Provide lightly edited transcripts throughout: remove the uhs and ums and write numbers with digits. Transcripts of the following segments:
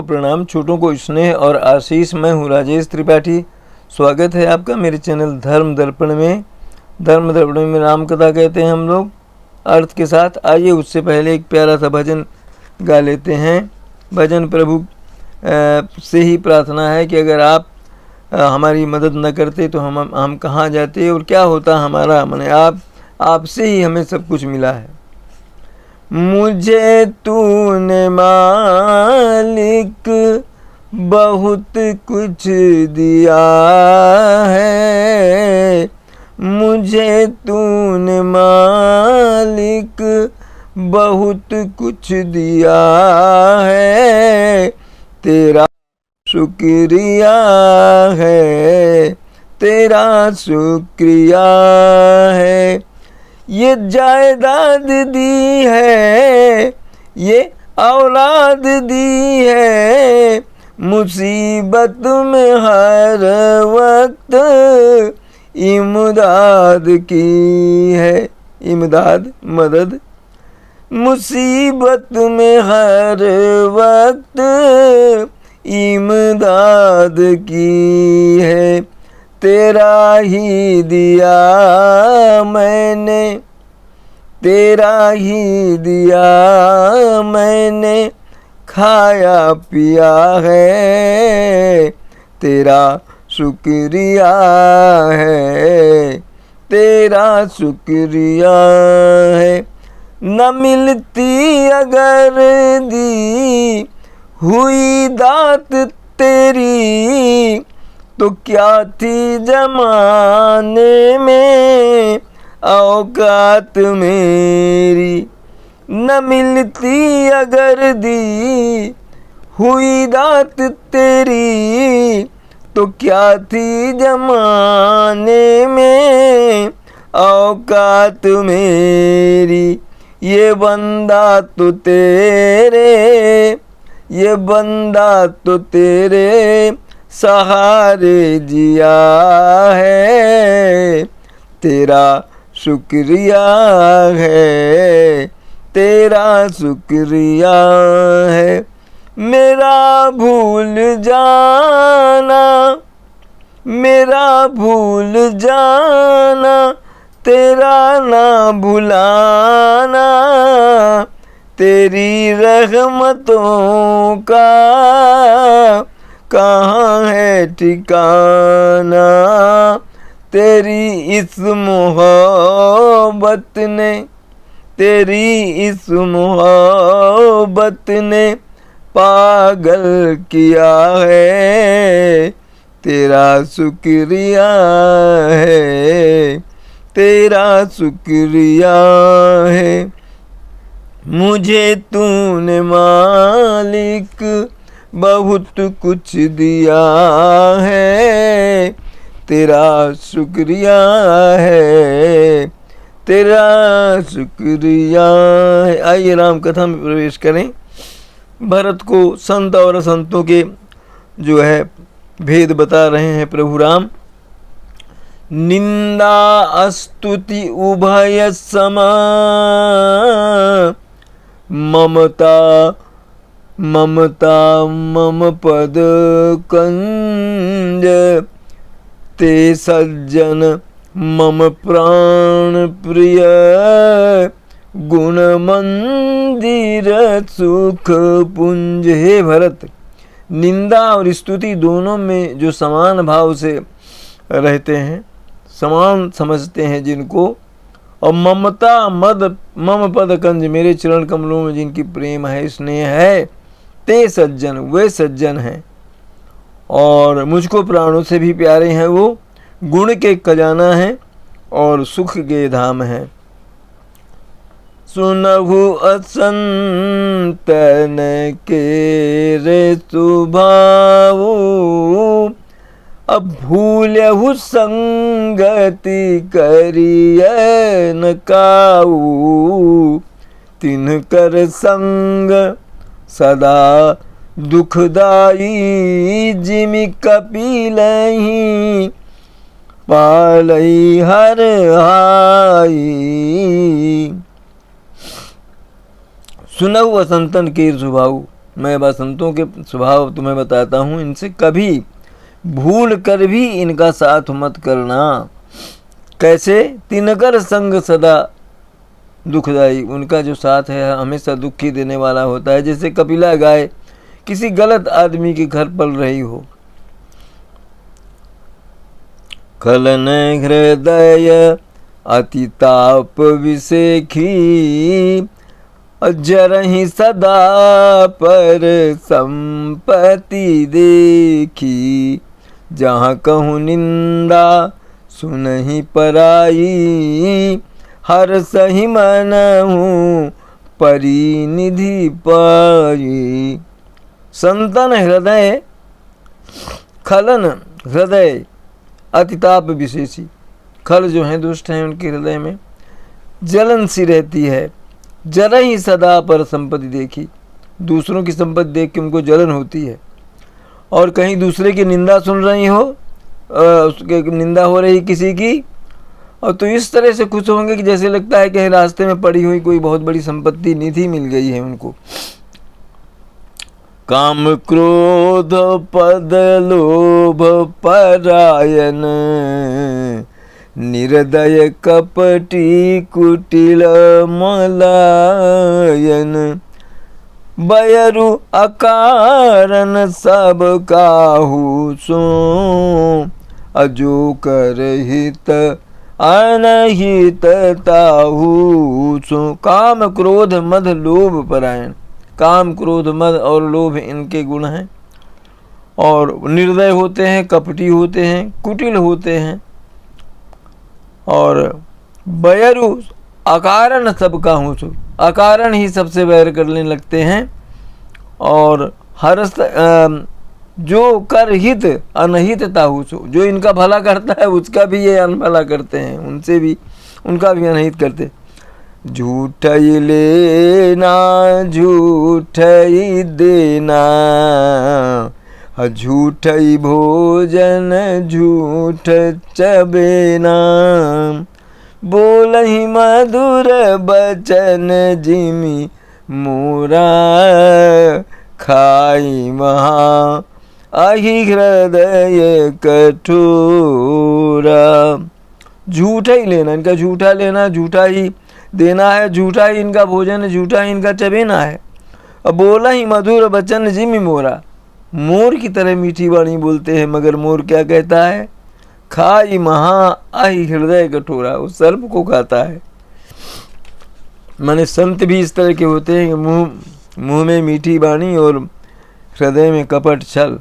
को प्रणाम, छोटों को स्नेह और आशीष। मैं हूँ राजेश त्रिपाठी। स्वागत है आपका मेरे चैनल धर्म दर्पण में। धर्म दर्पण में राम कथा कहते हैं हम लोग अर्थ के साथ। आइए उससे पहले एक प्यारा सा भजन गा लेते हैं। भजन प्रभु से ही प्रार्थना है कि अगर आप हमारी मदद न करते तो हम कहाँ जाते और क्या होता हमारा। माने आपसे ही हमें सब कुछ मिला है। मुझे तूने मालिक बहुत कुछ दिया है, मुझे तूने मालिक बहुत कुछ दिया है, तेरा शुक्रिया है, तेरा शुक्रिया है। ये जायदाद दी है, ये औलाद दी है, मुसीबत में हर वक्त इमदाद की है। इमदाद मदद, मुसीबत में हर वक्त इमदाद की है। तेरा ही दिया मैंने, तेरा ही दिया मैंने, खाया पिया है, तेरा शुक्रिया है, तेरा शुक्रिया है। न मिलती अगर दी हुई दात तेरी, तो क्या थी जमाने में औकात मेरी। न मिलती अगर दी हुई दात तेरी, तो क्या थी जमाने में औकात मेरी। ये बंदा तो तेरे, ये बंदा तो तेरे सहारे जिया है, तेरा शुक्रिया है, तेरा शुक्रिया है। मेरा भूल जाना, मेरा भूल जाना, तेरा ना भुलाना, तेरी रहमतों का कहाँ है ठिकाना। तेरी इस मोहब्बत ने, तेरी इस मोहब्बत ने पागल किया है, तेरा शुक्रिया है, तेरा शुक्रिया है। मुझे तूने मालिक बहुत कुछ दिया है, तेरा शुक्रिया है, तेरा शुक्रिया है। आइए राम कथा में प्रवेश करें। भरत को संत और संतों के जो है भेद बता रहे हैं प्रभु राम। निंदा स्तुति उभय समा, ममता ममता मम पद कंज, ते सज्जन मम प्राण प्रिय, गुण मंदिर सुख पुंज। हे भरत, निंदा और स्तुति दोनों में जो समान भाव से रहते हैं, समान समझते हैं जिनको, और ममता मम पद कंज, मेरे चरण कमलों में जिनकी प्रेम है, स्नेह है, ते सज्जन, वे सज्जन हैं और मुझको प्राणों से भी प्यारे हैं। वो गुण के खजाना हैं और सुख के धाम हैं। सुनहु असंतन के रे सुभाऊ, अब भूलहु संगति करिय न काऊ, तिनकर संग सदा दुखदाई, जिमि कपिलहि पालई हर आई। सुनहु असंतन के स्वभाव, मैं बसंतों के स्वभाव तुम्हें बताता हूँ, इनसे कभी भूल कर भी इनका साथ मत करना। कैसे? तिनकर संग सदा दुखदाई, उनका जो साथ है हमेशा दुखी देने वाला होता है। जैसे कपिला गाय किसी गलत आदमी के घर पल रही हो। खलन हृदय अति ताप विसेखी, जरहि सदा पर संपत्ति देखी। जहाँ कहूँ निंदा सुनहि पराई, हर सही मनहु परिनिधि पाई। संतन हृदय, खलन हृदय अतिताप विशेषी, खल जो हैं दुष्ट हैं उनके हृदय में जलन सी रहती है। जरा ही सदा पर संपत्ति देखी, दूसरों की संपत्ति देख के उनको जलन होती है। और कहीं दूसरे की निंदा सुन रही हो, उसके निंदा हो रही किसी की, और तो इस तरह से खुश होंगे कि जैसे लगता है कि रास्ते में पड़ी हुई कोई बहुत बड़ी संपत्ति निधि मिल गई है उनको। काम क्रोध पद लोभ परायण, निर्दय कपटी कुटिल मलायन। बयरु अकारण सब काहू सो, अजो कर हित अनहित ताहू सो। काम क्रोध मद लोभ परायण, काम क्रोध मद और लोभ इनके गुण हैं। और निर्दय होते हैं, कपटी होते हैं, कुटिल होते हैं। और बैरु अकारण सब काहू सो, अकारण ही सबसे बैर करने लगते हैं। और हर्ष जो कर हित अनहित ताहू सो, जो इनका भला करता है उसका भी ये अनभला करते हैं, उनसे भी उनका भी अनहित करते। झूठ ही लेना झूठ ही देना, झूठ ही भोजन झूठ चबेना। बोल ही मधुर बचन जिमि मोरा, खाई महा अहि हृदय कठोरा। झूठा ही लेना, इनका झूठा लेना, झूठा ही देना है, झूठा ही इनका भोजन है, झूठा ही इनका चबेना है। अब बोला ही मधुर बचन जिमि मोरा, मोर की तरह मीठी वाणी बोलते हैं, मगर मोर क्या कहता है? खाई महा अहि हृदय कठोरा, वो सर्प को खाता है। माने संत भी इस तरह के होते हैं कि मुंह में मीठी वाणी और हृदय में कपट छल।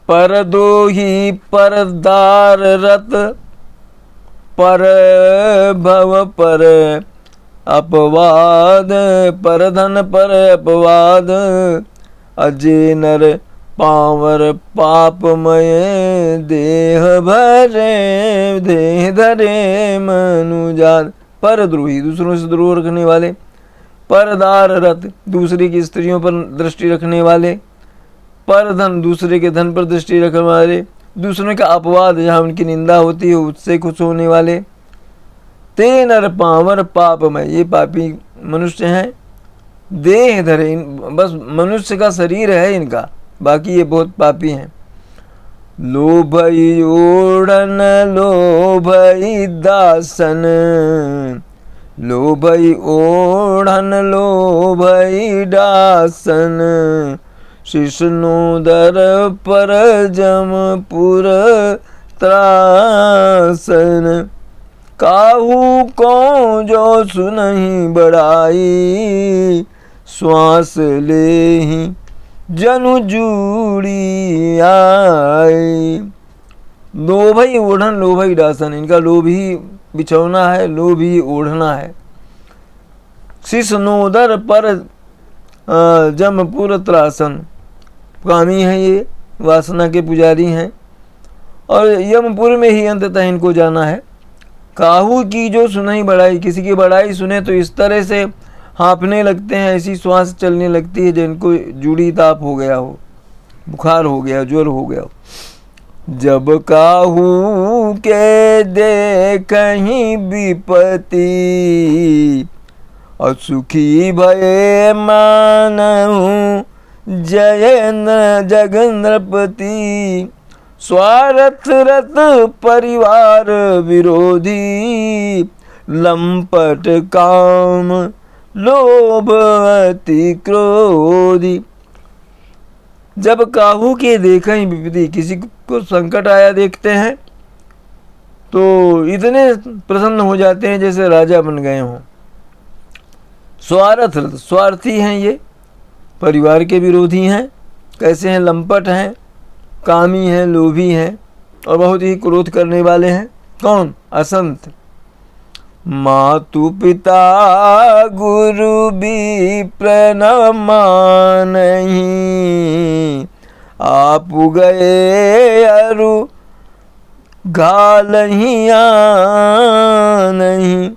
पर दो ही परदार रत, पर भव पर अपवाद, पर धन पर अपवाद। अजय नर पावर पापमय, देह भरे देह धरे मनुजात। परद्रोही, दूसरों से द्रोह रखने वाले। परदार रत, दूसरे की स्त्रियों पर दृष्टि रखने वाले। परधन, दूसरे के धन पर दृष्टि रखने वाले। दूसरों का अपवाद, जहाँ उनकी निंदा होती है उससे खुश होने वाले। ते नर पावर पापमय, ये पापी मनुष्य हैं। देह धरे, बस मनुष्य का शरीर है इनका, बाकी ये बहुत पापी हैं। लोभई ओढ़न लोभई दासन, लोभई ओढ़न लोभई दासन। शिष्णोदर पर जमपुर त्रासन। काहू को जो सुनहि बड़ाई, श्वास लेहि जनु जूड़ी आई। लोभई ओढ़न लोभई दासन, इनका लोभ ही बिछौना है, लोभ ही ओढ़ना है। शिष्णोदर पर जमपुर त्रासन, कामी है ये, वासना के पुजारी हैं, और यमपुर में ही अंततः इनको जाना है। काहू की जो सुनाई बढ़ाई, किसी की बढ़ाई सुने तो इस तरह से हाँफने लगते हैं, ऐसी श्वास चलने लगती है जिनको जूड़ी ताप हो गया हो, बुखार हो गया, ज्वर हो गया हो। जब काहू के देखहि विपत्ति, और सुखी भये मानहु जय न जगन्नपति। स्वार्थ रत परिवार विरोधी, लंपट काम लोभ अति क्रोधी। जब काहू के देखें विपत्ति, किसी को संकट आया देखते हैं तो इतने प्रसन्न हो जाते हैं जैसे राजा बन गए हों। स्वार्थ, स्वार्थी हैं ये, परिवार के विरोधी हैं। कैसे हैं? लंपट हैं, कामी हैं, लोभी हैं और बहुत ही क्रोध करने वाले हैं। कौन? असंत। मातु पिता गुरु विप्र न मानहि, आप गए अरु घालहि नहीं।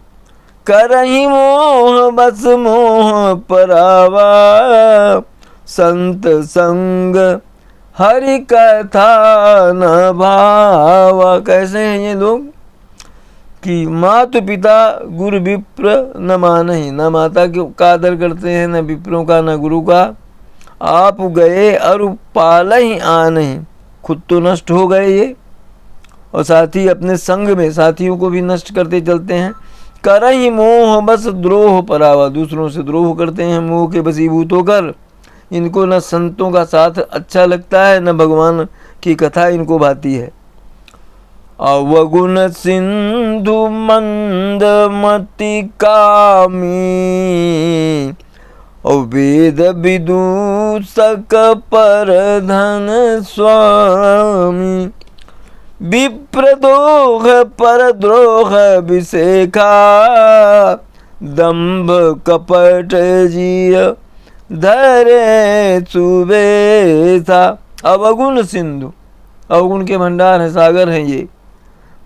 करहि मोह बस मोह परावा, संत संग हरि कथा न भावा। कैसे हैं ये लोग कि मातु पिता गुरु विप्र न मानहि, न माता का आदर करते हैं, न विप्रों का, न गुरु का। आप गए और पालहि आनहि, खुद तो नष्ट हो गए ये, और साथ ही अपने संग में साथियों को भी नष्ट करते चलते हैं। करहि मोह बस द्रोह परावा, दूसरों से द्रोह करते हैं मोह के वशीभूत होकर। इनको न संतों का साथ अच्छा लगता है, न भगवान की कथा इनको भाती है। अवगुण सिंधु मंद मति कामी, वेद विदूषक पर धन स्वामी। विप्रदोह पर द्रोह विषेखा, दंभ कपट जिय धरे सुबेसा। अवगुण सिंधु, अवगुण के भंडार है, सागर हैं ये।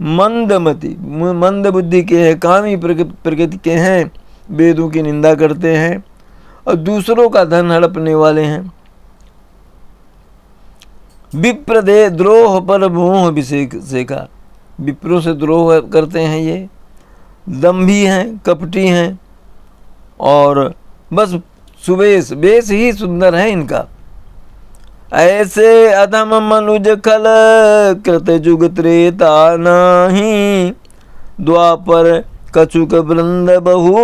मंदमति, मंद बुद्धि के हैं, कामी प्रकृति के हैं, वेदों की निंदा करते हैं और दूसरों का धन हड़पने वाले हैं। विप्रदे द्रोह पर मोह विषेखा, विप्रों से द्रोह करते हैं ये। दंभी हैं, कपटी हैं और बस सुवेश, वेश ही सुंदर है इनका। ऐसे अधम मनुज खल कृत जुग त्रेता नाही, द्वापर कछुक वृंद बहु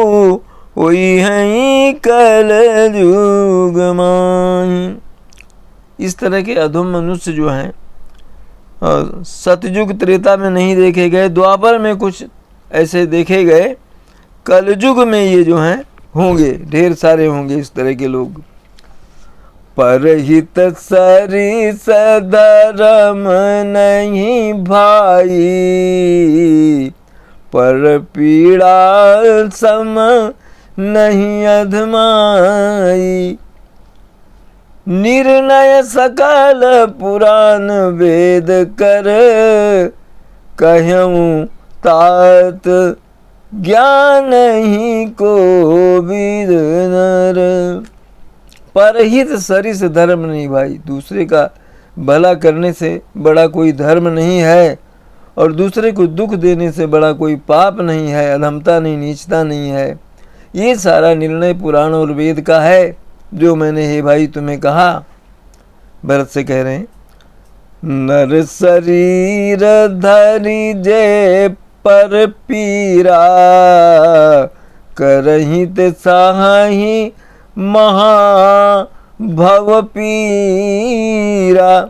हुई है कल जुग माही। इस तरह के अधम मनुष्य जो हैं सतयुग त्रेता में नहीं देखे गए, द्वापर में कुछ ऐसे देखे गए, कलयुग में ये जो हैं होंगे, ढेर सारे होंगे इस तरह के लोग। परहित सरिस धर्म नहीं भाई, पर पीड़ा सम नहीं अधमाई। निर्णय सकल पुराण वेद कर, कहूँ तात ज्ञान ही को विद नर। परहित सरिस धर्म नहीं भाई, दूसरे का भला करने से बड़ा कोई धर्म नहीं है और दूसरे को दुख देने से बड़ा कोई पाप नहीं है, अधमता नहीं, नीचता नहीं है। ये सारा निर्णय पुराण और वेद का है जो मैंने हे भाई तुम्हें कहा। भरत से कह रहे हैं, नर शरीर धरि जे पर पीरा, करहि ते साहि महा भव पीरा।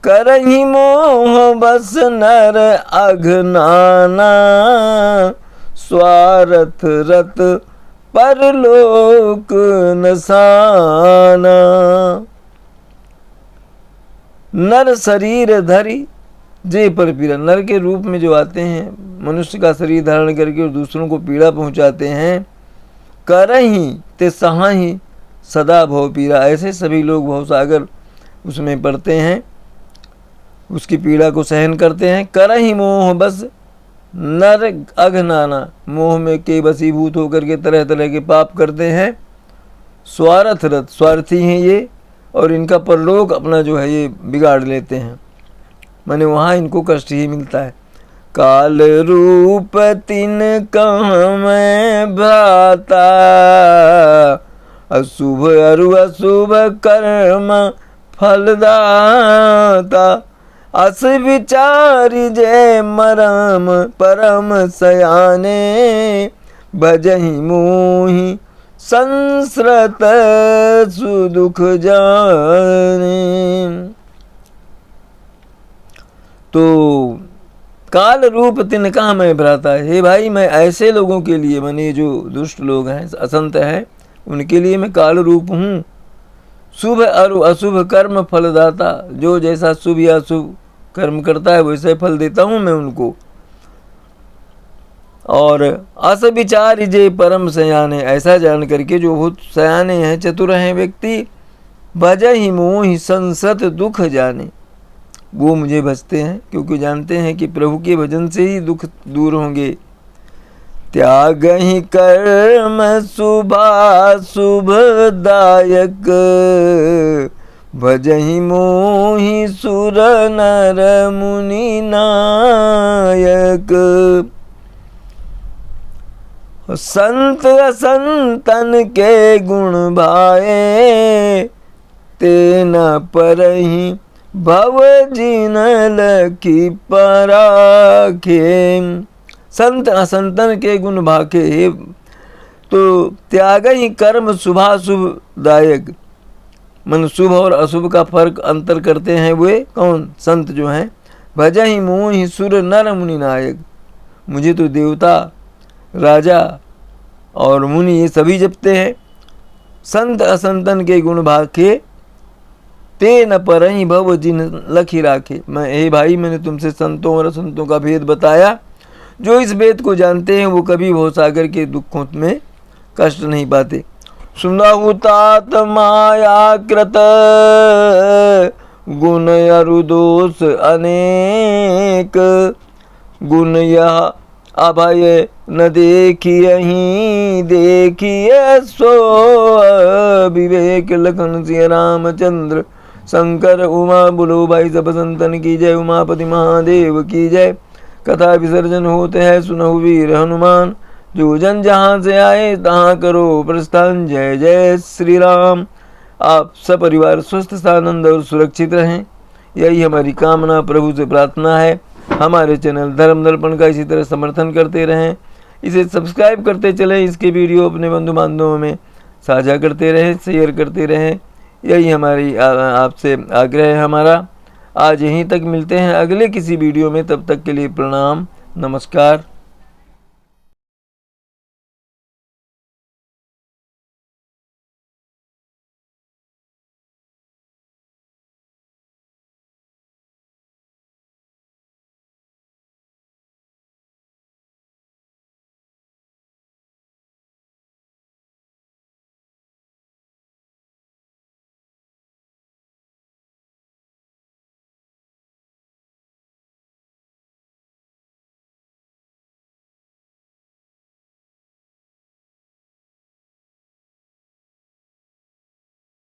करहि मोह बस नर अघनाना, स्वार्थ रत परलोक नसाना। नर शरीर धरि जे पर पीड़ा, नर के रूप में जो आते हैं, मनुष्य का शरीर धारण करके और दूसरों को पीड़ा पहुंचाते हैं। करहि ते सहाहि सदा भव पीड़ा, ऐसे सभी लोग भवसागर उसमें पड़ते हैं, उसकी पीड़ा को सहन करते हैं। करहि मोह बस नर अघनाना, मोह में के वशीभूत होकर के तरह तरह के पाप करते हैं। स्वार्थ रत, स्वार्थी हैं ये और इनका परलोक अपना जो है ये बिगाड़ लेते हैं, माने वहाँ इनको कष्ट ही मिलता है। काल रूप तिन कहाँ मैं भ्राता, अशुभ अरु अशुभ कर्म फलदाता, अस विचारि जय मरम परम सयाने, भजहि मोहि संस्रत सुदुख जाने। तो काल रूप तिनका मैं भ्राता, हे भाई मैं ऐसे लोगों के लिए, माने जो दुष्ट लोग हैं, असंत हैं, उनके लिए मैं काल रूप हूँ। शुभ और अशुभ कर्म फलदाता, जो जैसा शुभ या अशुभ कर्म करता है वैसे फल देता हूँ मैं उनको। और अस विचार जे परम सयाने, ऐसा जान करके जो बहुत सयाने हैं, चतुर हैं व्यक्ति, भजहि मोहि संसत दुख जाने, वो मुझे भजते हैं क्योंकि जानते हैं कि प्रभु के भजन से ही दुख दूर होंगे। त्यागहि कर्म शुभदायक, भजहि मोहि सुर नर मुनि नायक, संत असंतन के गुण भाए, ते न परहि भव जिन लखी पराखे। संत असंतन के गुण भाके, तो त्याग ही कर्म शुभाशुभ दायक, मन शुभ और अशुभ का फर्क अंतर करते हैं वे कौन? संत जो हैं। भजहि मोहि सुर नर मुनि नायक, मुझे तो देवता राजा और मुनि ये सभी जपते हैं। संत असंतन के गुण भाके, ते न परहि भव जिन लखी राखे। मैं हे भाई मैंने तुमसे संतों और असंतों का भेद बताया, जो इस भेद को जानते हैं वो कभी भवसागर के दुखों में कष्ट नहीं पाते। सुनहु तात मायाकृत, गुण अरु दोष अनेक, गुण यह अभय न देखियहि, देखिए सो विवेक। लखन सिंह रामचंद्र शंकर उमा, बोलो भाई सब संतन की जय। उमापति महादेव की जय। कथा विसर्जन होते हैं सुनहु वीर हनुमान, जो जन जहाँ से आए तहाँ करो प्रस्थान। जय जय श्री राम। आप सपरिवार स्वस्थ आनंद और सुरक्षित रहें, यही हमारी कामना, प्रभु से प्रार्थना है। हमारे चैनल धर्म दर्पण का इसी तरह समर्थन करते रहें, इसे सब्सक्राइब करते चलें, इसके वीडियो अपने बंधु बांधवों में साझा करते रहें, शेयर करते रहें, यही हमारी आपसे आग्रह है हमारा। आज यहीं तक, मिलते हैं अगले किसी वीडियो में, तब तक के लिए प्रणाम, नमस्कार।